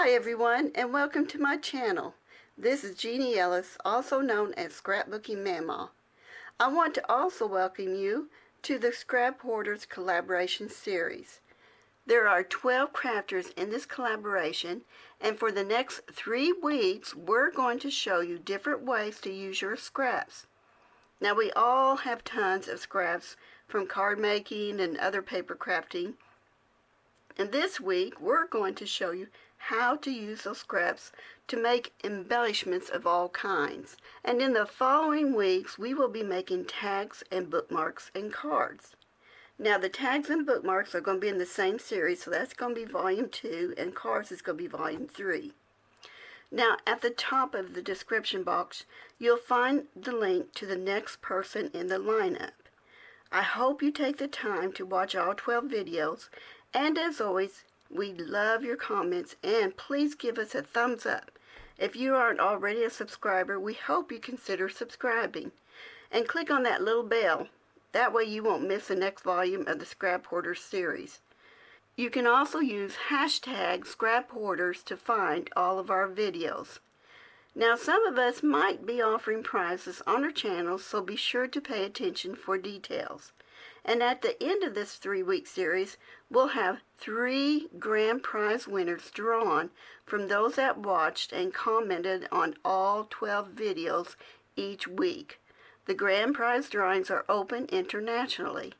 Hi everyone, and welcome to my channel. This is Jeannie Ellis, also known as Scrapbooking Mama. I want to also welcome you to the Scrap Hoarders collaboration series. There are 12 crafters in this collaboration, and for the next 3 weeks we're going to show you different ways to use your scraps. Now we all have tons of scraps from card making and other paper crafting. And this week we're going to show you how to use those scraps to make embellishments of all kinds. And in the following weeks we will be making tags and bookmarks and cards. Now the tags and bookmarks are going to be in the same series, so that's going to be volume 2, and cards is going to be volume 3. Now at the top of the description box you'll find the link to the next person in the lineup. I hope you take the time to watch all 12 videos, and as always, we love your comments, and please give us a thumbs up. If you aren't already a subscriber, we hope you consider subscribing. And click on that little bell. That way you won't miss the next volume of the Scrap Hoarders series. You can also use hashtag Scrap Hoarders to find all of our videos. Now some of us might be offering prizes on our channel, so be sure to pay attention for details. And at the end of this 3-week series, we'll have 3 grand prize winners drawn from those that watched and commented on all 12 videos each week. The grand prize drawings are open internationally.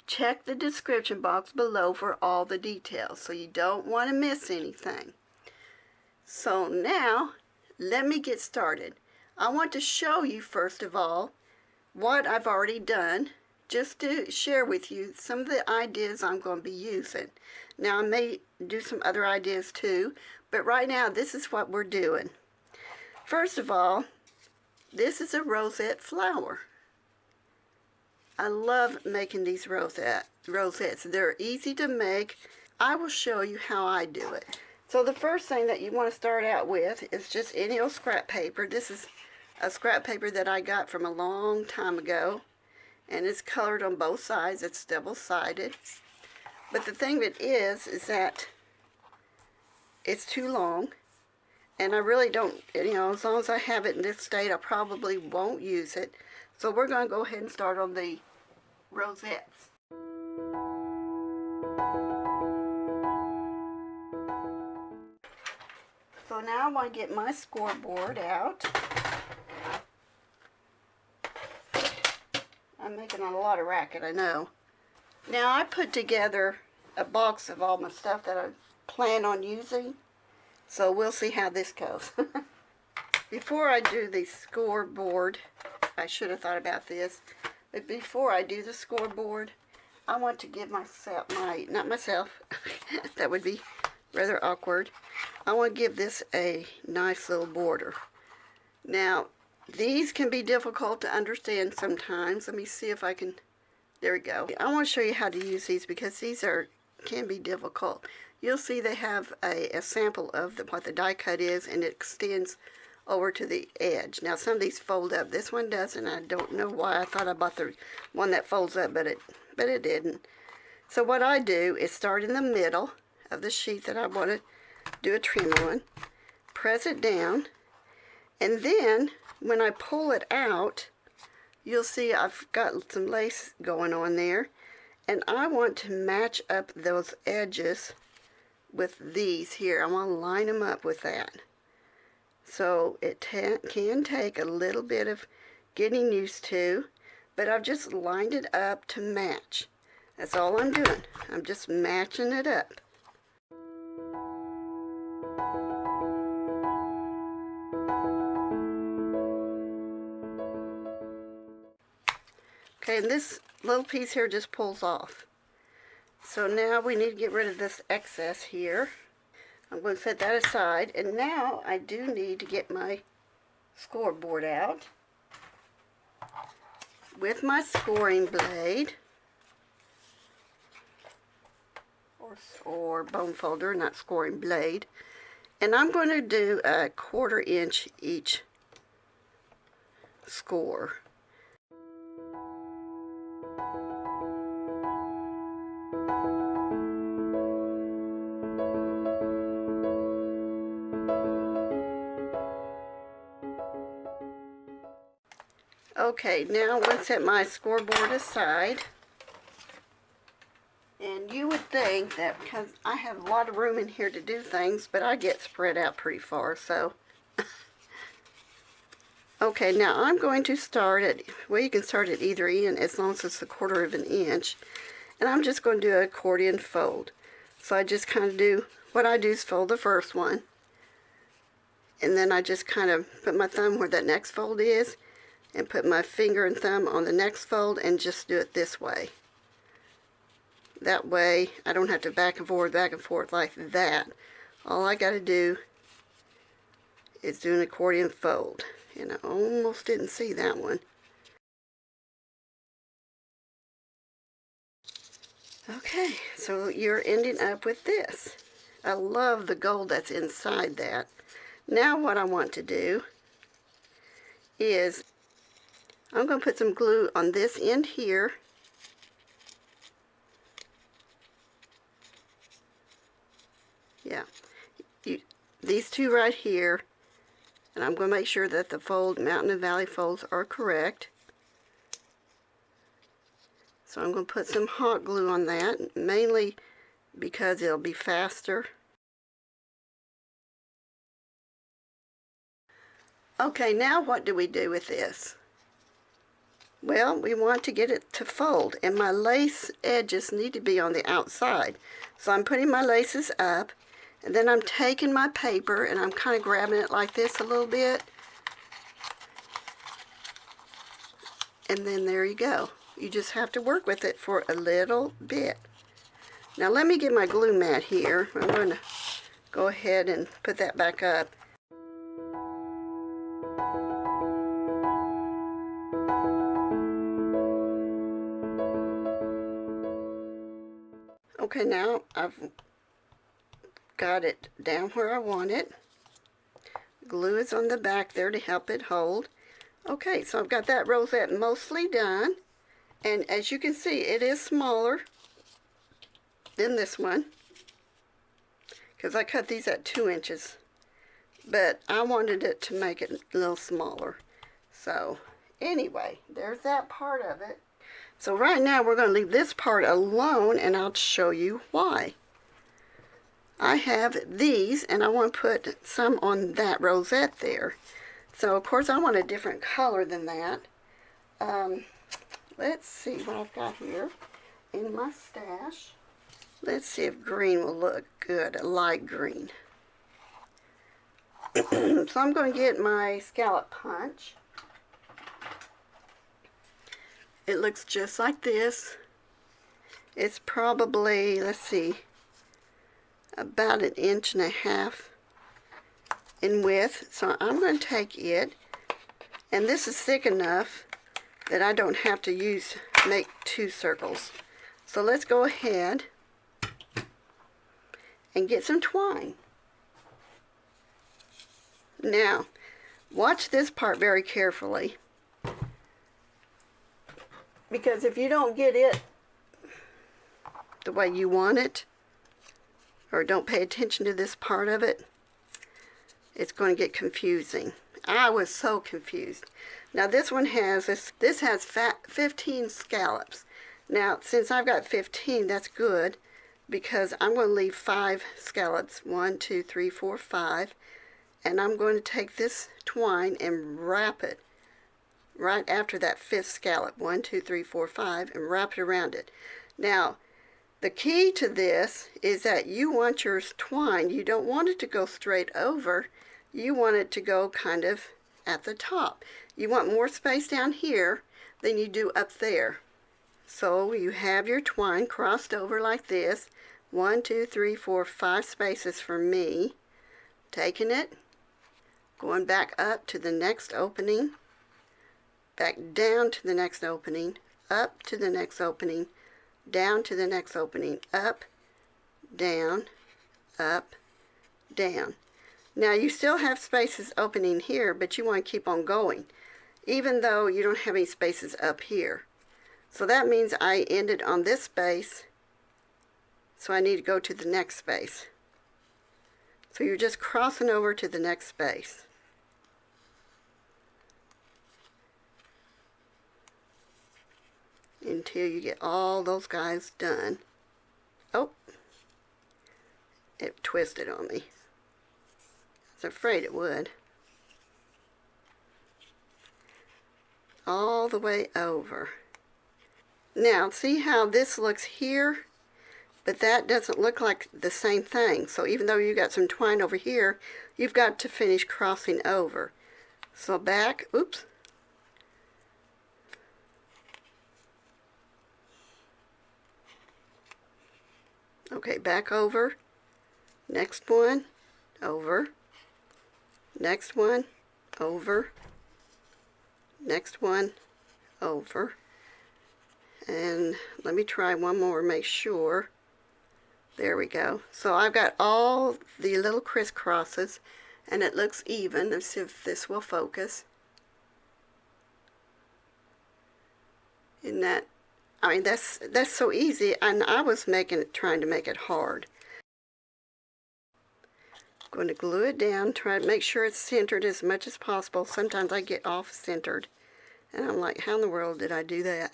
Check the description box below for all the details, so you don't want to miss anything. So now, let me get started. I want to show you first of all what I've already done, just to share with you some of the ideas I'm going to be using. Now I may do some other ideas too, but right now this is what we're doing. First of all, this is a rosette flower. I love making these rosettes. They're easy to make. I will show you how I do it. So the first thing that you want to start out with is just any old scrap paper. This is a scrap paper that I got from a long time ago, and it's colored on both sides. It's double-sided. But the thing of it is that it's too long, and I really don't, as long as I have it in this state, I probably won't use it. So we're going to go ahead and start on the rosettes. So now I want to get my scoreboard out. I'm making a lot of racket, I know. Now I put together a box of all my stuff that I plan on using, so we'll see how this goes. Before I do the scoreboard, I should have thought about this, but before I do the scoreboard, I want to give myself, not myself, that would be rather awkward. I want to give this a nice little border. Now, these can be difficult to understand sometimes. Let me see if I can, there we go. I want to show you how to use these because these can be difficult. You'll see they have a sample of what the die cut is, and it extends over to the edge. Now some of these fold up. This one doesn't. I don't know why. I thought I bought the one that folds up, but it didn't. So what I do is start in the middle of the sheet that I want to do a trim on, press it down, and then when I pull it out, you'll see I've got some lace going on there, and I want to match up those edges with these here. I want to line them up with that. So it can take a little bit of getting used to, but I've just lined it up to match. That's all I'm doing. I'm just matching it up. Okay, and this little piece here just pulls off. So now we need to get rid of this excess here. I'm going to set that aside, and now I do need to get my scoreboard out with my scoring blade, or bone folder, not scoring blade, and I'm going to do a 1/4 inch each score. Okay, now I'm going to set my scoreboard aside. And you would think that because I have a lot of room in here to do things, but I get spread out pretty far, so. Okay, now I'm going to start at, well, you can start at either end as long as it's 1/4 of an inch. And I'm just going to do an accordion fold. So I just kind of do, what I do is fold the first one. And then I just kind of put my thumb where that next fold is, and put my finger and thumb on the next fold, and just do it this way. That way I don't have to back and forth like that. All I got to do is do an accordion fold. And I almost didn't see that one. Okay, so you're ending up with this. I love the gold that's inside that. Now what I want to do is I'm going to put some glue on this end here. Yeah, these two right here. And I'm going to make sure that the mountain and valley folds are correct. So I'm going to put some hot glue on that, mainly because it'll be faster. Okay, now what do we do with this? Well, we want to get it to fold, and my lace edges need to be on the outside. So I'm putting my laces up, and then I'm taking my paper and I'm kind of grabbing it like this a little bit. And then there you go. You just have to work with it for a little bit. Now let me get my glue mat here. I'm going to go ahead and put that back up. Okay, now I've got it down where I want it. Glue is on the back there to help it hold. Okay, so I've got that rosette mostly done. And as you can see, it is smaller than this one, because I cut these at 2 inches. But I wanted it to make it a little smaller. So anyway, there's that part of it. So right now we're going to leave this part alone, and I'll show you why. I have these, and I want to put some on that rosette there. So of course I want a different color than that. Let's see what I've got here in my stash. Let's see if green will look good, a light green. So I'm going to get my scallop punch. It looks just like this. It's probably, let's see, about 1.5 inches in width. So I'm going to take it, and this is thick enough that I don't have to make 2 circles. So let's go ahead and get some twine. Now, watch this part very carefully, because if you don't get it the way you want it, or don't pay attention to this part of it, it's going to get confusing. I was so confused. Now this one has, this has 15 scallops. Now since I've got 15, that's good, because I'm going to leave 5 scallops. 1, 2, 3, 4, 5. And I'm going to take this twine and wrap it right after that 5th scallop. 1, 2, 3, 4, 5, and wrap it around it. Now the key to this is that you want your twine, you don't want it to go straight over. You want it to go kind of at the top. You want more space down here than you do up there. So you have your twine crossed over like this. 1, 2, 3, 4, 5 spaces for me. Taking it, going back up to the next opening, back down to the next opening, up to the next opening, down to the next opening, up, down, up, down. Now you still have spaces opening here, but you want to keep on going, even though you don't have any spaces up here. So that means I ended on this space, so I need to go to the next space. So you're just crossing over to the next space. until you get all those guys done. Oh, it twisted on me. I was afraid it would. All the way over. Now, see how this looks here? But that doesn't look like the same thing. So even though you got some twine over here, you've got to finish crossing over. So back, oops. Okay, back over. Next one, over. Next one, over. Next one, over. And let me try one more, make sure. There we go. So I've got all the little crisscrosses and it looks even. Let's see if this will focus. Isn't that, I mean, that's so easy, and I was trying to make it hard. I'm going to glue it down, try to make sure it's centered as much as possible. Sometimes I get off centered and I'm like, how in the world did I do that?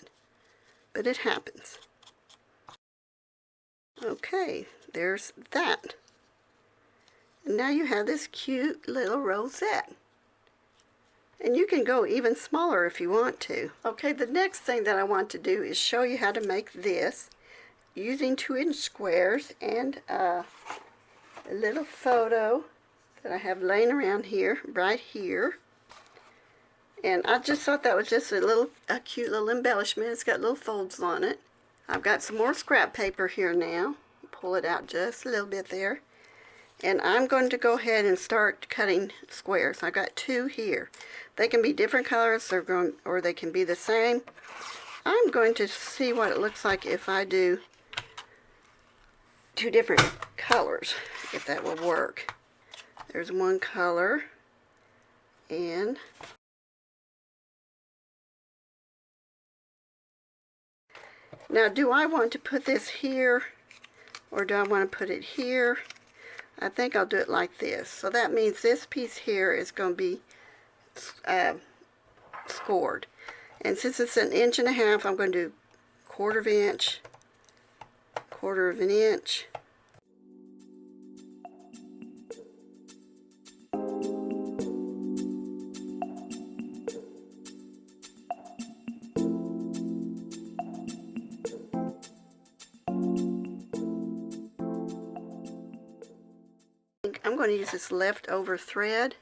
But it happens. Okay, there's that. And now you have this cute little rosette. And you can go even smaller if you want to. Okay, the next thing that I want to do is show you how to make this using 2-inch squares and a little photo that I have laying around here, right here. And I just thought that was just a cute little embellishment. It's got little folds on it. I've got some more scrap paper here now. Pull it out just a little bit there. And I'm going to go ahead and start cutting squares. I've got 2 here. They can be different colors or they can be the same. I'm going to see what it looks like if I do 2 different colors, if that will work. There's one color, and now, do I want to put this here, or do I want to put it here? I think I'll do it like this. So that means this piece here is going to be scored. And since it's 1.5 inches, I'm going to do 1/4 inch, 1/4 inch. I'm going to use this leftover thread,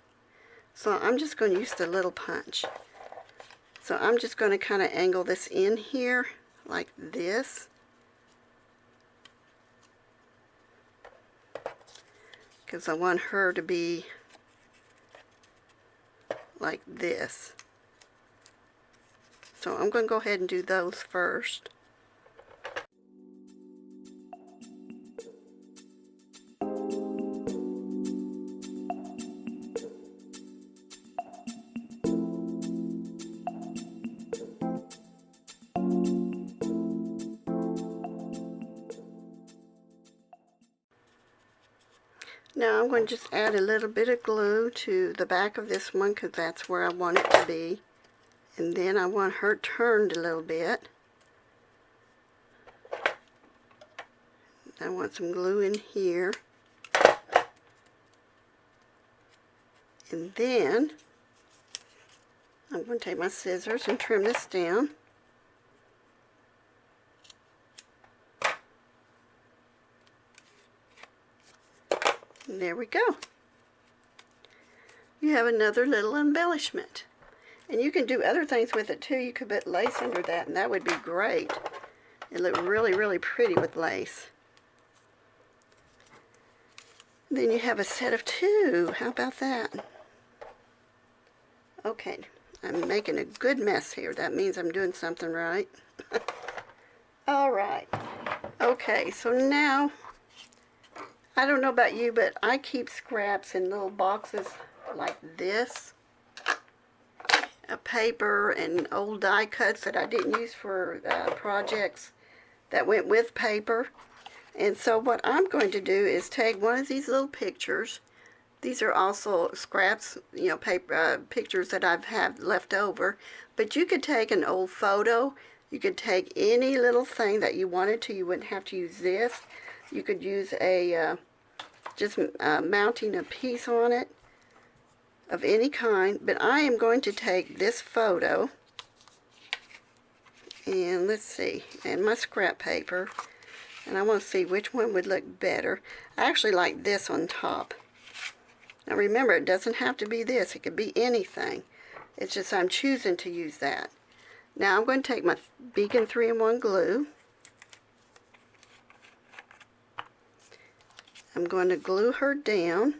so I'm just going to use the little punch. So I'm just going to kind of angle this in here like this, because I want her to be like this. So I'm going to go ahead and do those first. Now I'm going to just add a little bit of glue to the back of this one because that's where I want it to be. And then I want her turned a little bit. I want some glue in here. And then I'm going to take my scissors and trim this down. And there we go. You have another little embellishment. And you can do other things with it too. You could put lace under that and that would be great. It look really, really pretty with lace. Then you have a set of 2. How about that? Okay, I'm making a good mess here. That means I'm doing something right. Alright. Okay, so now, I don't know about you, but I keep scraps in little boxes like this. Paper and old die cuts that I didn't use for projects that went with paper. And so what I'm going to do is take one of these little pictures. These are also scraps, you know, paper pictures that I've had left over. But you could take an old photo You could take any little thing that you wanted to. You wouldn't have to use this. You could use a just mounting a piece on it of any kind. But I am going to take this photo, and let's see, and my scrap paper, and I want to see which one would look better. I actually like this on top. Now remember, it doesn't have to be this. It could be anything. It's just I'm choosing to use that. Now I'm going to take my Beacon 3-in-1 glue. I'm going to glue her down.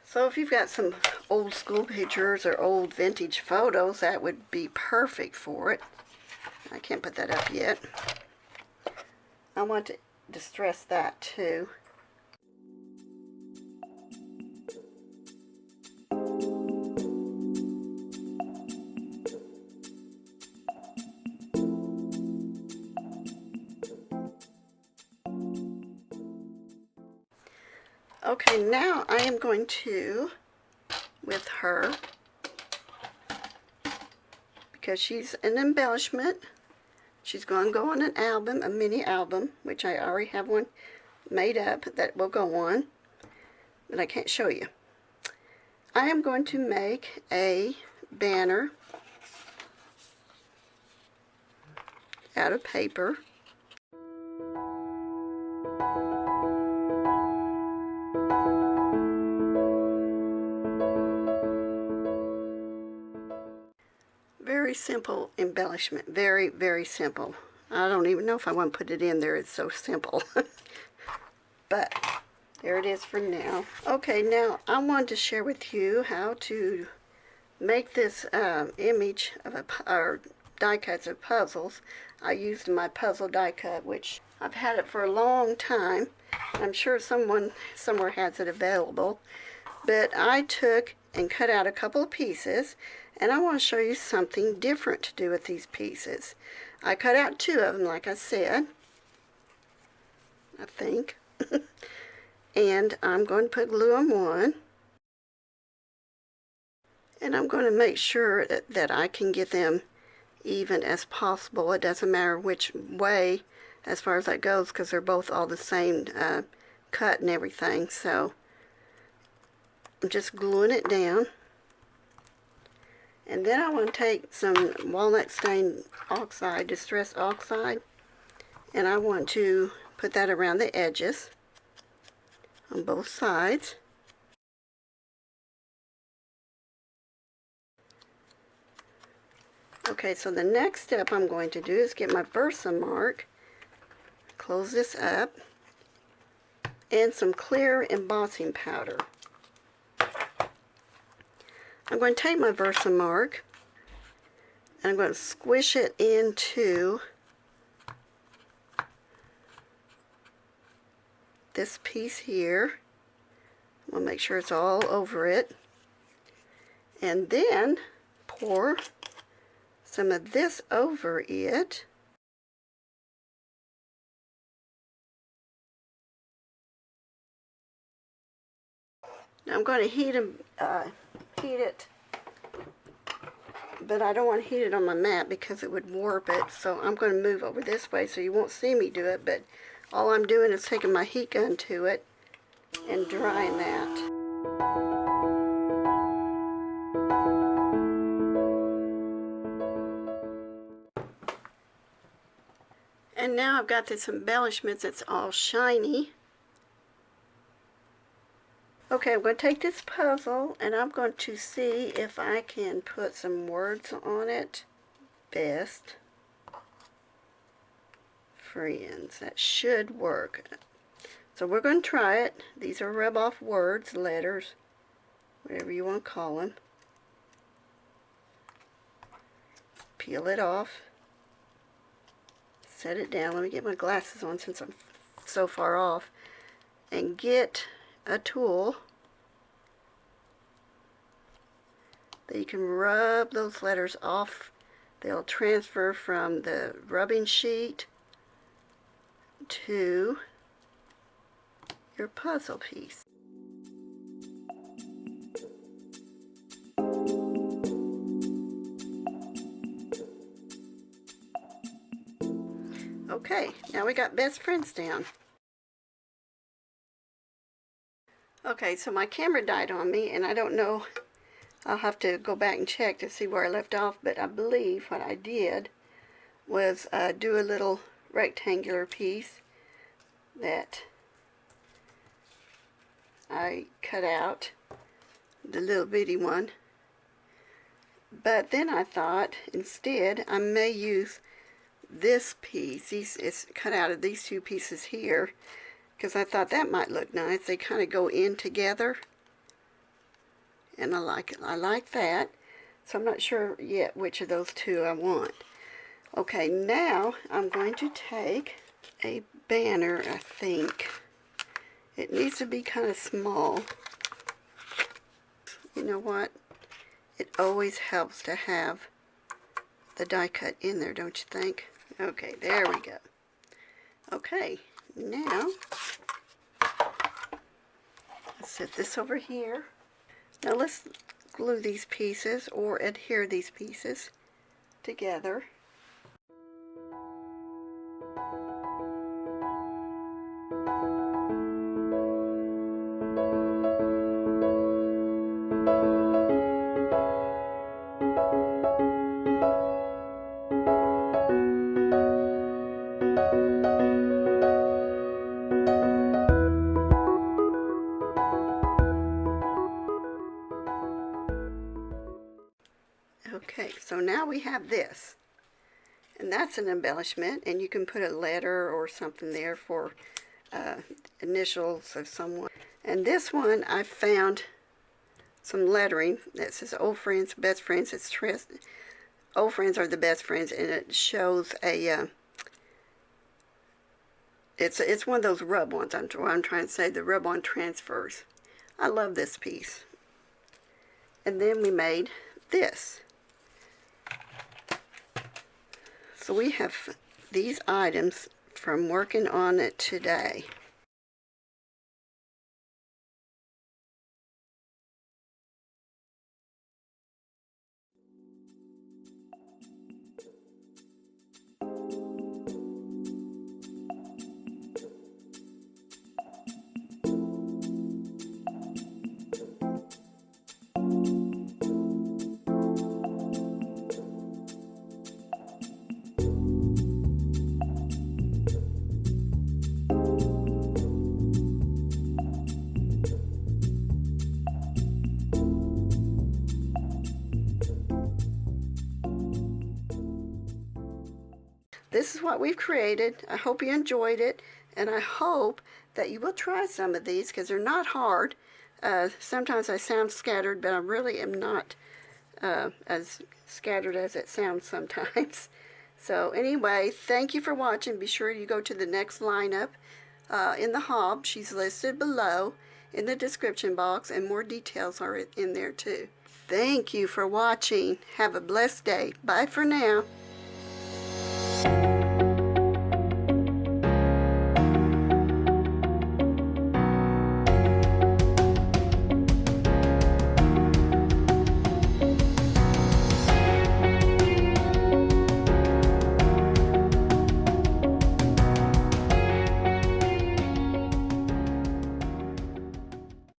So if you've got some old school pictures or old vintage photos, that would be perfect for it. I can't put that up yet. I want to distress that too. Okay, now I am going to, with her, because she's an embellishment, she's going to go on an album, a mini album, which I already have one made up that will go on, but I can't show you. I am going to make a banner out of paper. Very simple embellishment. Very, very simple. I don't even know if I want to put it in there. It's so simple. But there it is for now. Okay, now I wanted to share with you how to make this image of or die cuts of puzzles. I used my puzzle die cut, which I've had it for a long time. I'm sure someone somewhere has it available. But I took and cut out a couple of pieces, and I want to show you something different to do with these pieces. I cut out 2 of them, like I said, I think. And I'm going to put glue on one. And I'm going to make sure that I can get them even as possible. It doesn't matter which way as far as that goes, because they're both all the same cut and everything. So I'm just gluing it down. And then I want to take some walnut stain oxide, distress oxide, and I want to put that around the edges on both sides. Okay, so the next step I'm going to do is get my Versamark, close this up, and some clear embossing powder. I'm going to take my Versamark and I'm going to squish it into this piece here. I'm going to make sure it's all over it. And then pour some of this over it. Now I'm going to heat it, but I don't want to heat it on my mat because it would warp it, so I'm going to move over this way so you won't see me do it, but all I'm doing is taking my heat gun to it and drying that. And now I've got this embellishments that's all shiny. Okay, I'm going to take this puzzle and I'm going to see if I can put some words on it. Best friends. That should work. So we're going to try it. These are rub-off words, letters, whatever you want to call them. Peel it off. Set it down. Let me get my glasses on since I'm so far off. And get a tool that you can rub those letters off. They'll transfer from the rubbing sheet to your puzzle piece. Okay, now we got best friends down. Okay, so my camera died on me, and I don't know, I'll have to go back and check to see where I left off, but I believe what I did was do a little rectangular piece that I cut out, the little bitty one. But then I thought instead I may use this piece. It's cut out of these two pieces here, because I thought that might look nice. They kind of go in together, and I like it. I like that. So I'm not sure yet which of those two I want. Okay, now I'm going to take a banner, I think. It needs to be kind of small. You know what? It always helps to have the die cut in there, don't you think? Okay, there we go. Okay, now let's set this over here. Now let's glue these pieces or adhere these pieces together. Okay, so now we have this, and that's an embellishment, and you can put a letter or something there for initials of someone. And this one, I found some lettering that says old friends, best friends. It's old friends are the best friends, and it shows a it's one of those rub-ons. I'm trying to say, the rub-on transfers. I love this piece. And then we made this. So we have these items from working on it today. This is what we've created. I hope you enjoyed it, and I hope that you will try some of these, because they're not hard. Sometimes I sound scattered, but I really am not as scattered as it sounds sometimes. So anyway, thank you for watching. Be sure you go to the next lineup in the hub. She's listed below in the description box, and more details are in there too. Thank you for watching. Have a blessed day. Bye for now.